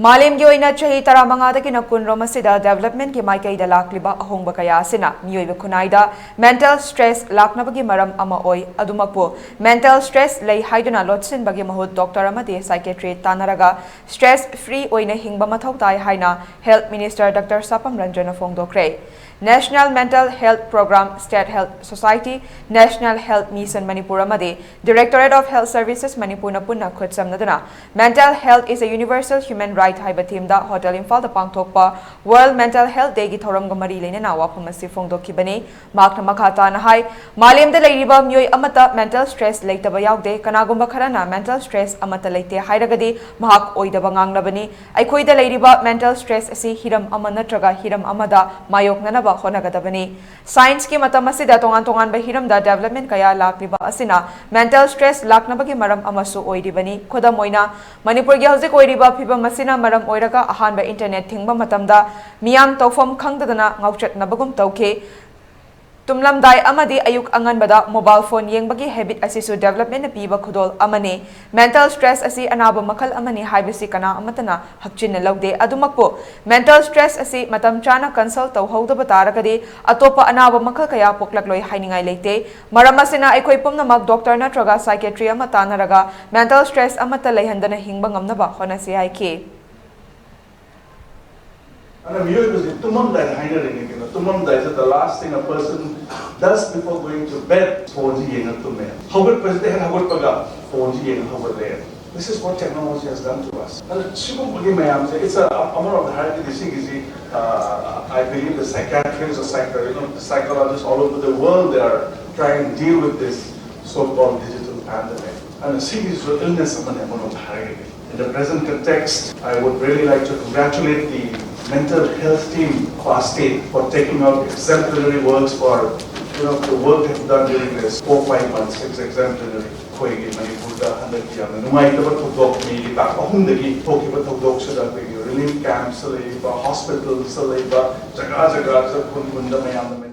मालेमगी ओइना चही तरामंगादगी नकुनरोम असिदा डेवलपमेंट की माइकईदा लाक्लिबा अहोंगबा कया असिना मियोइबा खुनाइदा मेंटल स्ट्रेस लाक्नबगी मरम अमा ओइ अदुमकपो मेंटल स्ट्रेस लई हाइदुना लोटसिनबगी महut डॉक्टर अमदि साइकेट्री तानरगा स्ट्रेस फ्री ओइना हिंगबा मथौ ताइ हाइना health minister doctor Sapam Ranjan फोंगदोक्रे National Mental Health Program, State Health Society, National Health Mission Manipur amadi Directorate of Health Services Manipur na punna khutsamnaduna Mental Health is a universal human right haiba theme da Hotel Imphal da pangthokpa World Mental Health Day gi thoramga mari leinana wafam asi phongdokhibani makna makhata na hai malem da leiriba myoi amata mental stress leitaba yaude kanagumba kharana mental stress amata leite hairagadi mahak oidaba ngangnabani aikoi da leiriba mental stress asi hiram ama natraga hiram amada mayoknana होनागदबनी science की मतम असिदा तोंगान तोंगान बहिरम दा development कया लाक्लिबा असिना mental stress लाक्नबगी मरम अमसु ओइरिबनी खुदम ओइना मणिपुर गी हौजिक ओइरिबा फिबम असिना मरम ओइरगा अहानबा internet थिंगबा मतमदा मियाम तौफम खंगदना ngauchatnabagum tauke Tumlamdai amadi ayuk anganbada mobile phone yengbagi habit asisu development na piba khudol amane mental stress asi anaba makhal amani haibisi kana amatana hakchin lawde adumakpo mental stress asi matam chana consult taw howdaba taragadi atopa anaba makhal kaya poklakloi hainingai leite maram asina aikoi pumnamak doctor natraga psychiatry amata naraga mental stress amata leihandana hingba ngamnaba honasi haike And a view is tumam that hiring tumam that is the last thing a person does before going to bed. Phone yenga tumme. How good president how good paga phone yenga how good there. This is what technology has done to us. And shubham bagi mayam se it's a amar of the hierarchy. This is I believe the psychiatrists or the psychologists all over the world they are trying to deal with this so-called digital pandemic. And a serious illness among the hierarchy. In the present context, I would really like to congratulate the mental health team of our state for taking out exemplary works for the work they've done during this 4-5 months. It's exemplary. Koigi Manipur da handaki amna numai da thokdok mi ta ahumdagi thokiba thokdok sada relief camps hospitals jaga jaga kun kun da mayam